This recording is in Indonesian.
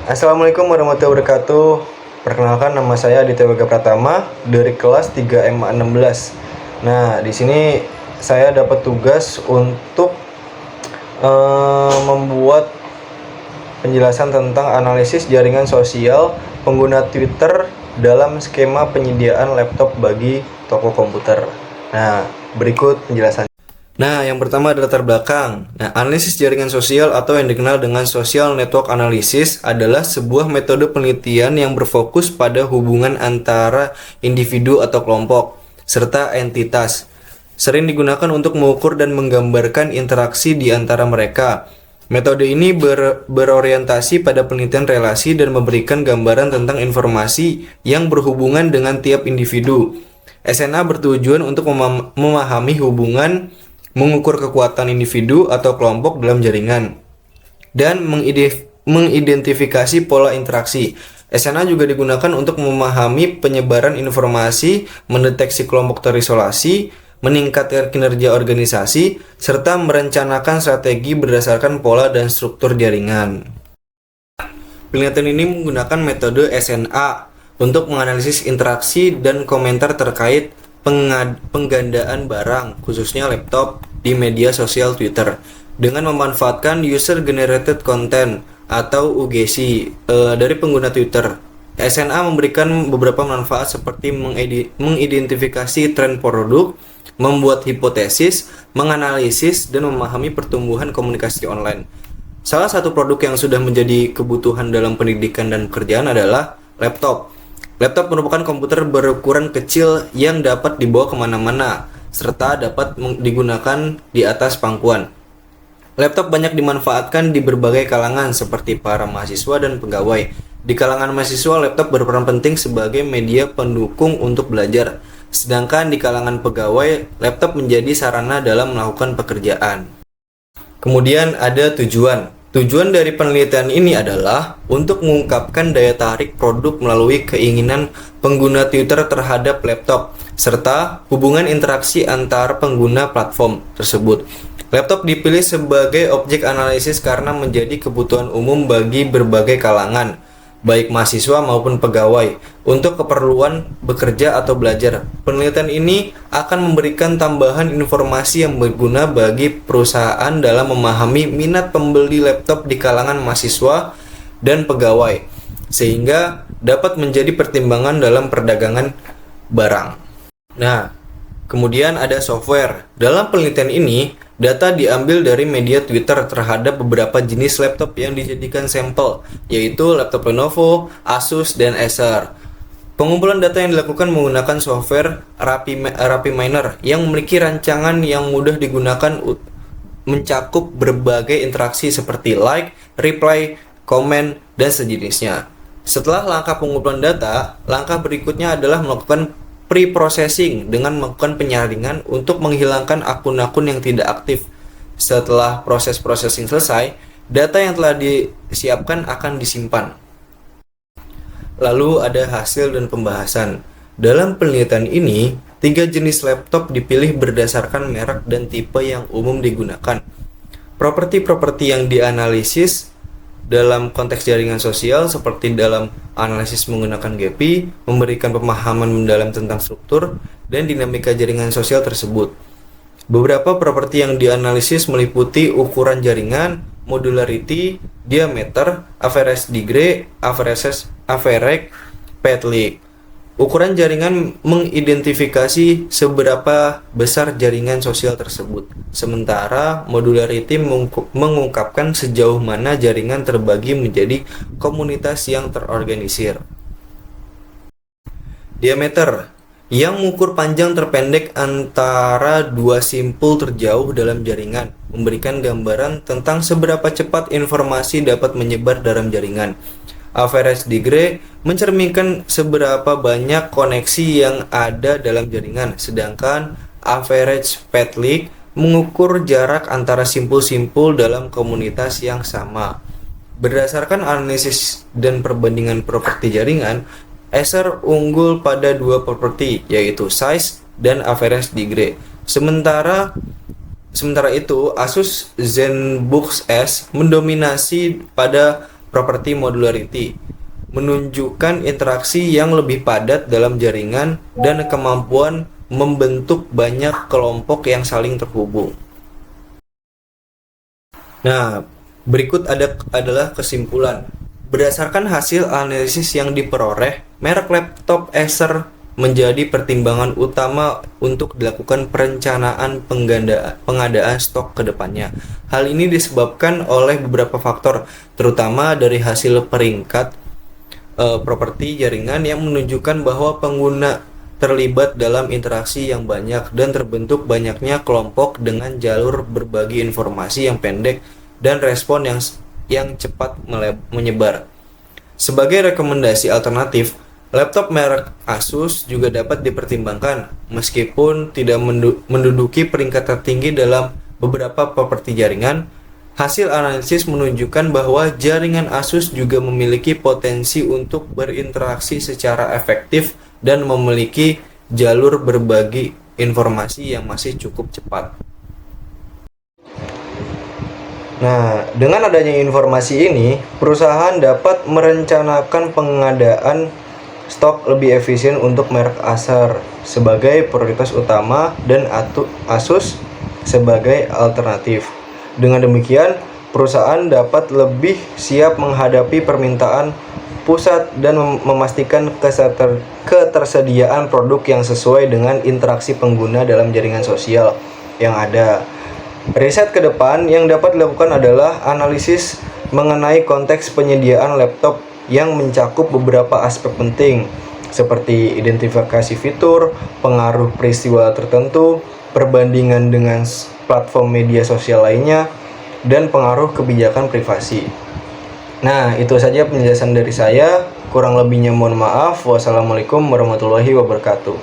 Assalamualaikum warahmatullahi wabarakatuh. Perkenalkan, nama saya Aditya Wega Pratama dari kelas 3MA16. Nah, di sini saya dapat tugas untuk membuat penjelasan tentang analisis jaringan sosial pengguna Twitter dalam skema penyediaan laptop bagi toko komputer. Nah, berikut penjelasan. Nah, yang pertama adalah latar belakang. Nah, analisis jaringan sosial atau yang dikenal dengan social network analysis adalah sebuah metode penelitian yang berfokus pada hubungan antara individu atau kelompok serta entitas. Sering digunakan untuk mengukur dan menggambarkan interaksi di antara mereka. Metode ini berorientasi pada penelitian relasi dan memberikan gambaran tentang informasi yang berhubungan dengan tiap individu. SNA bertujuan untuk memahami hubungan, mengukur kekuatan individu atau kelompok dalam jaringan, dan mengidentifikasi pola interaksi. SNA juga digunakan untuk memahami penyebaran informasi, mendeteksi kelompok terisolasi, meningkatkan kinerja organisasi, serta merencanakan strategi berdasarkan pola dan struktur jaringan. Penelitian ini menggunakan metode SNA untuk menganalisis interaksi dan komentar terkait penggandaan barang, khususnya laptop, di media sosial Twitter dengan memanfaatkan user generated content atau UGC dari pengguna Twitter. SNA memberikan beberapa manfaat seperti mengidentifikasi tren produk, membuat hipotesis, menganalisis, dan memahami pertumbuhan komunikasi online. Salah satu produk yang sudah menjadi kebutuhan dalam pendidikan dan pekerjaan adalah laptop. Laptop merupakan komputer berukuran kecil yang dapat dibawa kemana-mana, serta dapat digunakan di atas pangkuan. Laptop banyak dimanfaatkan di berbagai kalangan seperti para mahasiswa dan pegawai. Di kalangan mahasiswa, laptop berperan penting sebagai media pendukung untuk belajar. Sedangkan di kalangan pegawai, laptop menjadi sarana dalam melakukan pekerjaan. Kemudian ada tujuan. Tujuan dari penelitian ini adalah untuk mengungkapkan daya tarik produk melalui keinginan pengguna Twitter terhadap laptop, serta hubungan interaksi antar pengguna platform tersebut. Laptop dipilih sebagai objek analisis karena menjadi kebutuhan umum bagi berbagai kalangan, baik mahasiswa maupun pegawai, untuk keperluan bekerja atau belajar. Penelitian ini akan memberikan tambahan informasi yang berguna bagi perusahaan dalam memahami minat pembeli laptop di kalangan mahasiswa dan pegawai, sehingga dapat menjadi pertimbangan dalam perdagangan barang. Nah, kemudian ada software. Dalam penelitian ini, data diambil dari media Twitter terhadap beberapa jenis laptop yang dijadikan sampel, yaitu laptop Lenovo, Asus, dan Acer. Pengumpulan data yang dilakukan menggunakan software RapidMiner yang memiliki rancangan yang mudah digunakan mencakup berbagai interaksi seperti like, reply, komen, dan sejenisnya. Setelah langkah pengumpulan data, langkah berikutnya adalah melakukan pre-processing dengan melakukan penyaringan untuk menghilangkan akun-akun yang tidak aktif. Setelah proses processing selesai, data yang telah disiapkan akan disimpan. Lalu ada hasil dan pembahasan. Dalam penelitian ini, 3 jenis laptop dipilih berdasarkan merek dan tipe yang umum digunakan. Properti-properti yang dianalisis dalam konteks jaringan sosial seperti dalam analisis menggunakan GPI memberikan pemahaman mendalam tentang struktur dan dinamika jaringan sosial tersebut. Beberapa properti yang dianalisis meliputi ukuran jaringan, modularity, diameter, average degree, average petlink. Ukuran jaringan mengidentifikasi seberapa besar jaringan sosial tersebut, sementara modularity mengungkapkan sejauh mana jaringan terbagi menjadi komunitas yang terorganisir. Diameter yang mengukur panjang terpendek antara dua simpul terjauh dalam jaringan, memberikan gambaran tentang seberapa cepat informasi dapat menyebar dalam jaringan. Average degree mencerminkan seberapa banyak koneksi yang ada dalam jaringan, sedangkan average petlink mengukur jarak antara simpul-simpul dalam komunitas yang sama. Berdasarkan analisis dan perbandingan properti jaringan, Acer unggul pada 2 properti, yaitu size dan average degree. Sementara itu, Asus ZenBook S mendominasi pada property modularity, menunjukkan interaksi yang lebih padat dalam jaringan dan kemampuan membentuk banyak kelompok yang saling terhubung. Nah, berikut adalah kesimpulan. Berdasarkan hasil analisis yang diperoleh, merek laptop Acer menjadi pertimbangan utama untuk dilakukan perencanaan pengadaan stok ke depannya. Hal ini disebabkan oleh beberapa faktor, terutama dari hasil peringkat properti jaringan yang menunjukkan bahwa pengguna terlibat dalam interaksi yang banyak dan terbentuk banyaknya kelompok dengan jalur berbagi informasi yang pendek dan respon yang cepat menyebar. Sebagai rekomendasi alternatif, laptop merek Asus juga dapat dipertimbangkan meskipun tidak menduduki peringkat tertinggi dalam beberapa properti jaringan. Hasil analisis menunjukkan bahwa jaringan Asus juga memiliki potensi untuk berinteraksi secara efektif dan memiliki jalur berbagi informasi yang masih cukup cepat. Nah, dengan adanya informasi ini, perusahaan dapat merencanakan pengadaan stok lebih efisien untuk merek Acer sebagai prioritas utama dan Asus sebagai alternatif. Dengan demikian, perusahaan dapat lebih siap menghadapi permintaan pusat dan memastikan ketersediaan produk yang sesuai dengan interaksi pengguna dalam jaringan sosial yang ada. Riset ke depan yang dapat dilakukan adalah analisis mengenai konteks penyediaan laptop yang mencakup beberapa aspek penting seperti identifikasi fitur, pengaruh peristiwa tertentu, perbandingan dengan platform media sosial lainnya, dan pengaruh kebijakan privasi. Nah, itu saja penjelasan dari saya. Kurang lebihnya mohon maaf. Wassalamualaikum warahmatullahi wabarakatuh.